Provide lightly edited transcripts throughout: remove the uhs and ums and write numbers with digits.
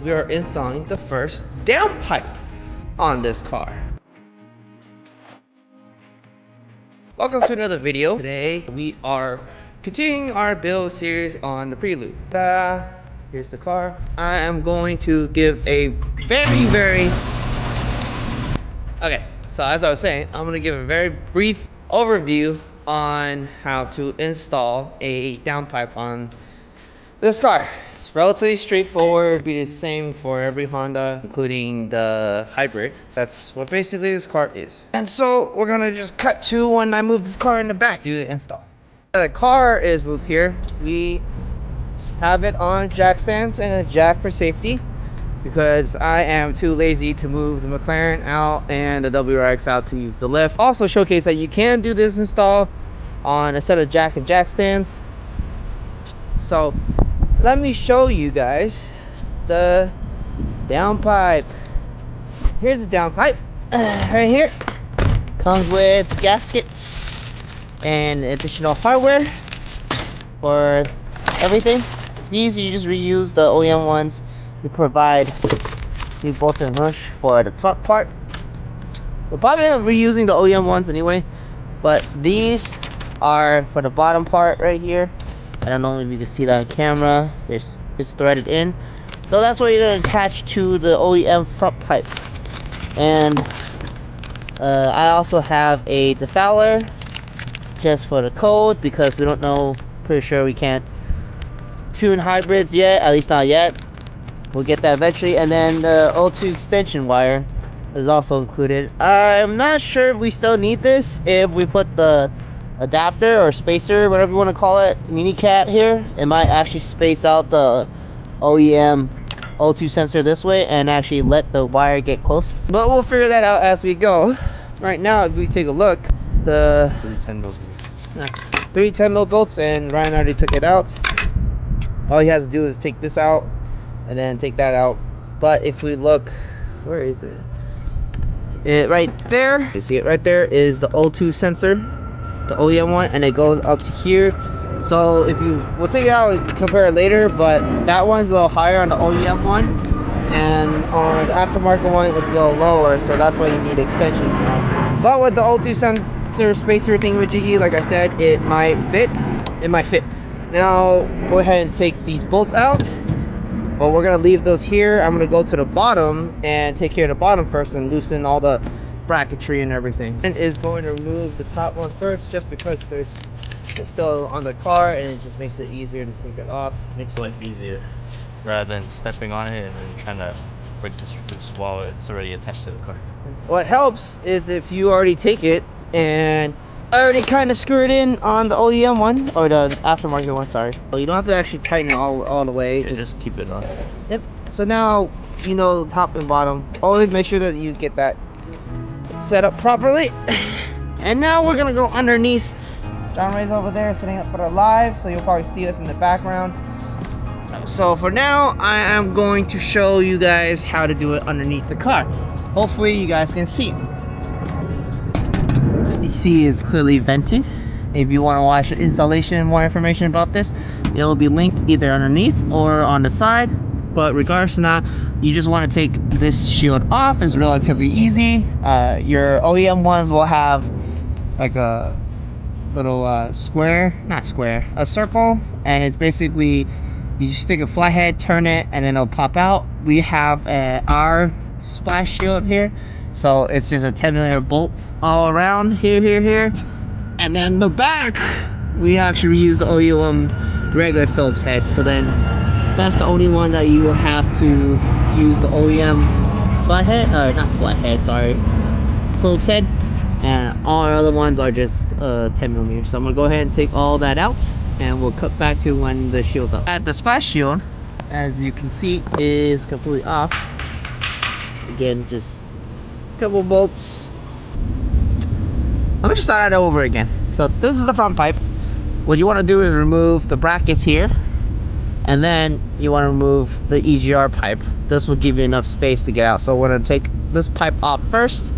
we are installing the first downpipe on this car. Welcome to another video. Today we are continuing our build series on the Prelude. Here's the car. I am going to give a very okay, so as I was saying, I'm gonna give a very brief overview on how to install a downpipe on this car. It's relatively straightforward, be the same for every Honda, including the hybrid. That's what basically this car is. And so we're gonna just cut to when I move this car in the back, do the install. The car is moved here. We have it on jack stands and a jack for safety, because I am too lazy to move the McLaren out and the WRX out to use the lift. Also showcase that you can do this install on a set of jack and jack stands. So let me show you guys the downpipe. Here's the downpipe right here. Comes with gaskets and additional hardware for everything. These you just reuse the OEM ones. We provide the bolts and bush for the truck part. We're probably not reusing the OEM ones anyway, but these are for the bottom part right here. I don't know if you can see that on camera. It's threaded in, so that's what you're gonna attach to the OEM front pipe. And I also have a defouler just for the code, because we don't know, pretty sure we can't tune hybrids yet, at least not yet. We'll get that eventually. And then the O2 extension wire is also included. I'm not sure if we still need this. If we put the adapter or spacer, whatever you want to call it, mini cat here, it might actually space out the OEM O2 sensor this way and actually let the wire get close. But we'll figure that out as we go. Right now, if we take a look, the 310 mil bolts. 310 mil bolts, and Ryan already took it out. All he has to do is take this out and then take that out. But if we look, where is it? Right there, you see it right there is the O2 sensor, the OEM one, and it goes up to here. So if we'll take it out and compare it later, but that one's a little higher on the OEM one, and on the aftermarket one it's a little lower, so that's why you need extension. But with the O2 sensor spacer thing with Jiggy, like I said, it might fit. Now go ahead and take these bolts out, but we're gonna leave those here. I'm gonna go to the bottom and take care of the bottom first and loosen all the bracketry and everything. And is going to remove the top one first, just because it's still on the car and it just makes it easier to take it off. Makes life easier rather than stepping on it and then trying to break this loose while it's already attached to the car. What helps is if you already take it and already kind of screw it in on the OEM one, or the aftermarket one, sorry. So you don't have to actually tighten it all the way. Yeah, just keep it on. Yep. So now you know top and bottom. Always make sure that you get that set up properly. And now we're gonna go underneath. John Ray's over there setting up for the live, so you'll probably see us in the background. So for now, I am going to show you guys how to do it underneath the car. Hopefully you guys can see. You see it's clearly vented. If you want to watch the installation and more information about this, it will be linked either underneath or on the side. But regardless of that, you just want to take this shield off. It's relatively easy. Your OEM ones will have like a little a circle, and it's basically you just stick a flathead, turn it, and then it'll pop out. We have our splash shield here, so it's just a 10mm bolt all around here, and then the back we actually use the OEM regular Phillips head. So then that's the only one that you will have to use the OEM flathead, or not flathead, sorry, Phillips head, and all our other ones are just 10mm. So I'm gonna go ahead and take all that out, and we'll cut back to when the shield's up. At the splash shield, as you can see, is completely off. Again, just a couple bolts. Let me just start that over again. So this is the front pipe. What you want to do is remove the brackets here, and then you want to remove the EGR pipe. This will give you enough space to get out. So we're going to take this pipe off first,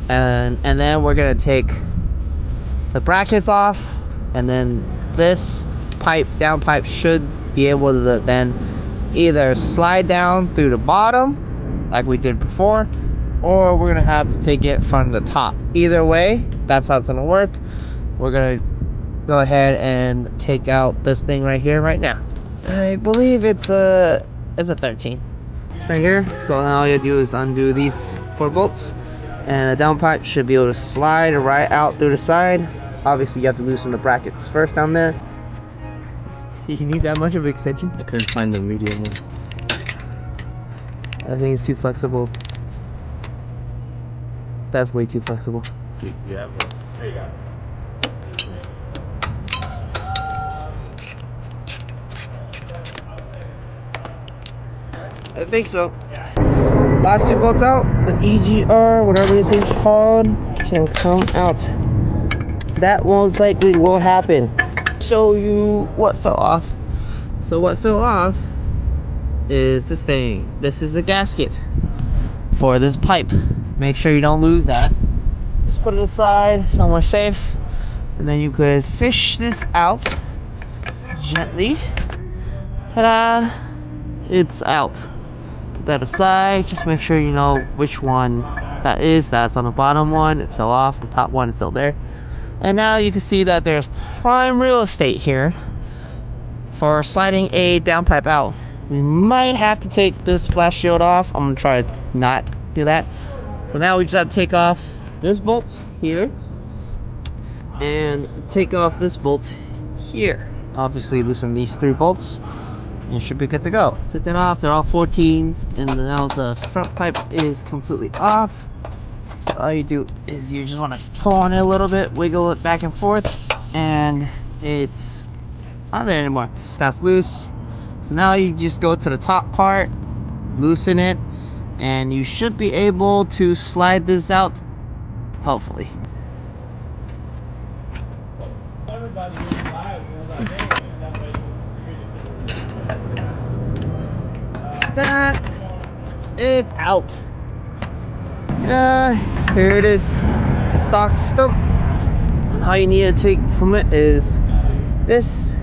and then we're going to take the brackets off, and then this pipe, down pipe, should be able to then either slide down through the bottom like we did before, or we're gonna have to take it from the top. Either way, that's how it's gonna work. We're gonna go ahead and take out this thing right here right now. I believe it's a 13 right here. So now all you do is undo these 4 bolts, and the downpipe should be able to slide right out through the side. Obviously you have to loosen the brackets first down there. You need that much of an extension? I couldn't find the medium one. I think it's too flexible. That's way too flexible. Yeah, bro. There you go. I think so. Last 2 bolts out, the EGR, whatever this thing's called, can come out. That most likely will happen. Show you what fell off. So what fell off is this thing. This is a gasket for this pipe. Make sure you don't lose that. Just put it aside somewhere safe, and then you could fish this out gently. Ta-da! It's out. Put that aside. Just make sure you know which one that is. That's on the bottom one. It fell off. The top one is still there. And now you can see that there's prime real estate here for sliding a downpipe out. We might have to take this blast shield off. I'm gonna try to not do that. So now we just have to take off this bolt here and take off this bolt here. Obviously loosen these 3 bolts. You should be good to go. Take that off. They're all 14, and now the front pipe is completely off. So all you do is you just want to pull on it a little bit, wiggle it back and forth, and it's not there anymore. That's loose. So now you just go to the top part, loosen it, and you should be able to slide this out, hopefully. That it's out. Here it is, the stock system. All you need to take from it is this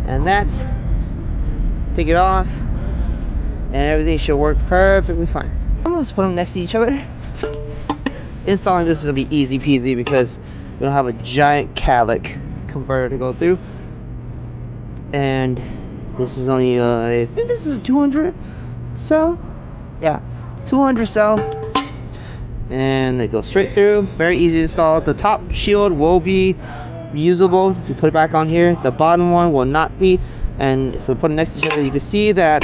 and that. Take it off, and everything should work perfectly fine. Let's put them next to each other. Installing this is gonna be easy peasy because we don't have a giant catalytic converter to go through, and this is only I think this is a 200 cell. Yeah, 200 cell, and it goes straight through. Very easy to install. The top shield will be reusable. You put it back on here. The bottom one will not be. And if we put it next to each other, you can see that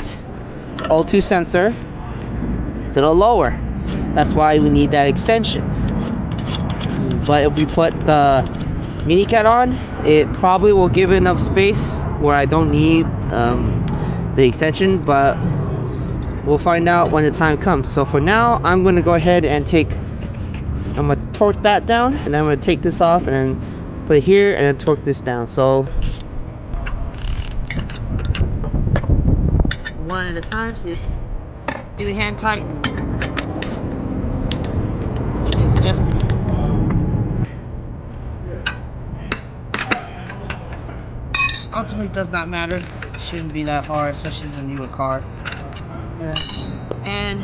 O2 sensor is a little lower. That's why we need that extension. But if we put the mini cat on, it probably will give enough space where I don't need the extension, but we'll find out when the time comes. So for now, I'm going to go ahead and I'm going to torque that down, and then I'm going to take this off and then put it here and then torque this down. So one at a time, so you do hand tight. It's just ultimately does not matter. It shouldn't be that hard, especially in a newer car. Yeah. And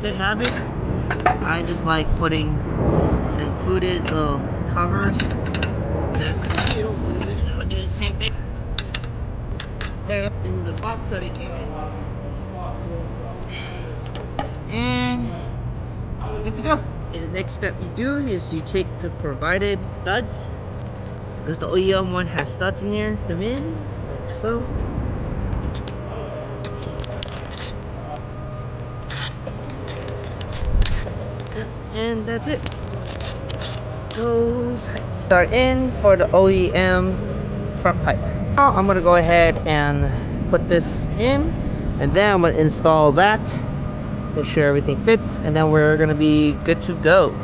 there you have it. I just like putting included little covers. I'll do the same thing there in the box that it came in. And good to go. And the next step you do is you take the provided studs, because the OEM one has studs in there, them in, like so. And that's it. Go tight. Start in for the OEM front pipe. Now I'm gonna go ahead and put this in, and then I'm gonna install that. Make sure everything fits, and then we're gonna be good to go.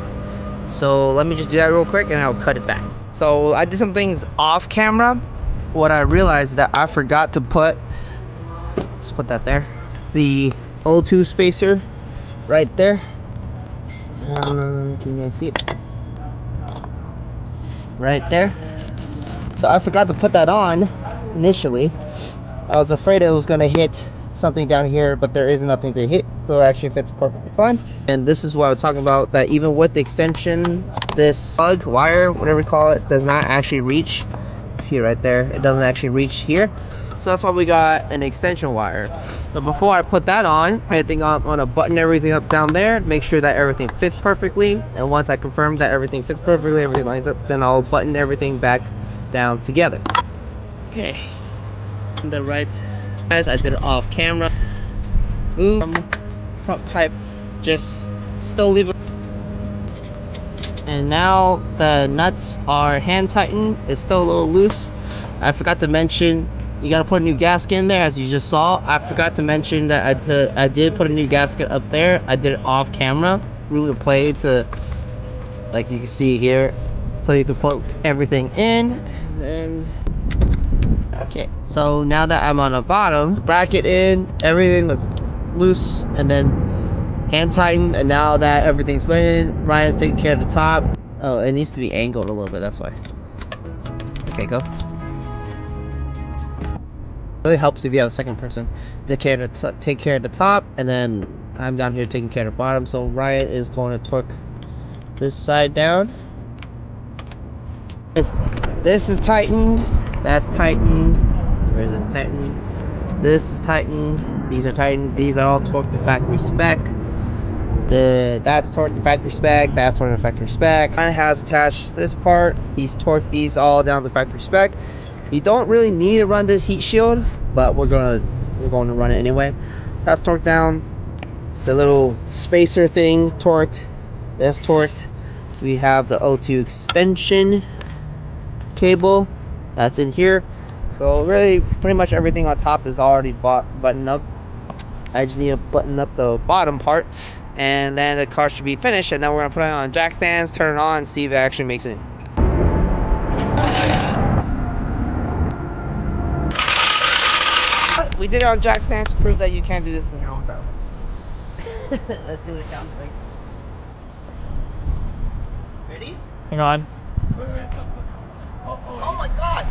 So let me just do that real quick and I'll cut it back. So I did some things off camera. What I realized that I forgot to put, let's put that there, the O2 spacer right there. Can you guys see it? Right there. So I forgot to put that on initially. I was afraid it was gonna hit something down here, but there is nothing to hit, so it actually fits perfectly fine. And this is what I was talking about, that even with the extension, this plug, wire, whatever we call it, does not actually reach. See right there, it doesn't actually reach here. So that's why we got an extension wire. But before I put that on, I think I'm gonna button everything up down there, make sure that everything fits perfectly. And once I confirm that everything fits perfectly, everything lines up, then I'll button everything back down together. Okay. On the right, as I did it off camera. Ooh, front pipe, just still leave it. And now the nuts are hand tightened. It's still a little loose. I forgot to mention, you gotta put a new gasket in there, as you just saw. I forgot to mention that I did put a new gasket up there. I did it off camera. Really play to, like you can see here, so you can put everything in. And then, okay, so now that I'm on the bottom, bracket in, everything was loose, and then hand tighten. And now that everything's in, Ryan's taking care of the top. Oh, it needs to be angled a little bit, that's why. Okay, go. Really helps if you have a second person take care of the top, and then I'm down here taking care of the bottom. So Ryan is going to torque this side down. This is tightened, that's tightened. Where is it? Tightened. This is tightened, these are tightened, these are all torqued to factory spec. That's torqued to factory spec, that's torqued to factory spec. Ryan has attached this part, he's torqued these all down to factory spec. You don't really need to run this heat shield, but we're going to run it anyway. That's torqued down. The little spacer thing torqued, that's torqued. We have the O2 extension cable that's in here. So really pretty much everything on top is already buttoned up. I just need to button up the bottom part, and then the car should be finished. And then we're gonna put it on jack stands, turn it on, and see if it actually makes it. We did it on jack stands to prove that you can't do this in your own car. Let's see what it sounds like. Ready? Hang on. Oh my god!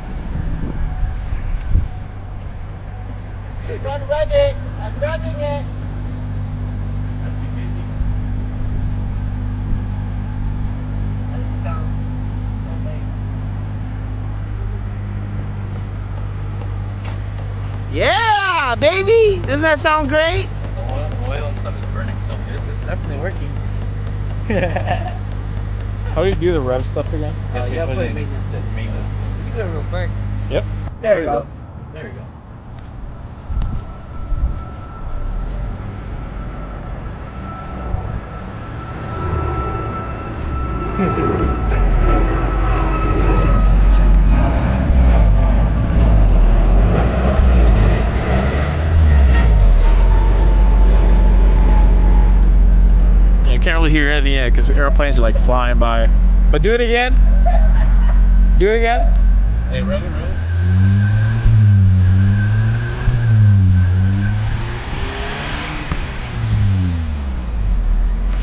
I'm trying to rev it. I'm revving it. That sounds so lame. Yeah, baby! Doesn't that sound great? The oil and stuff is burning, so it's definitely working. How do you do the rev stuff again? You gotta put maintenance. You can do it real quick. Yep. There you go. There you go. You can't really hear anything yet because airplanes are like flying by. But do it again. Do it again. Hey, rev it, rev it.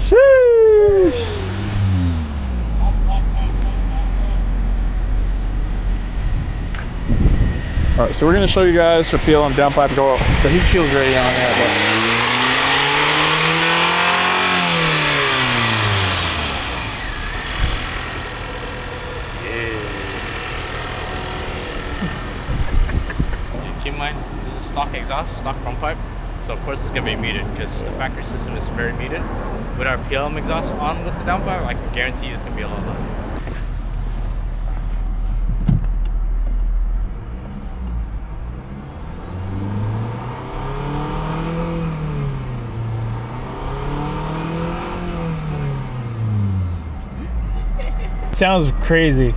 Sheesh. All right, so we're going to show you guys the PLM downpipe go. The heat shield's already on there, but keep in mind, this is stock exhaust, stock front pipe, so of course it's going to be muted because the factory system is very muted. With our PLM exhaust on with the downpipe, I can guarantee you it's going to be a lot louder. Sounds crazy.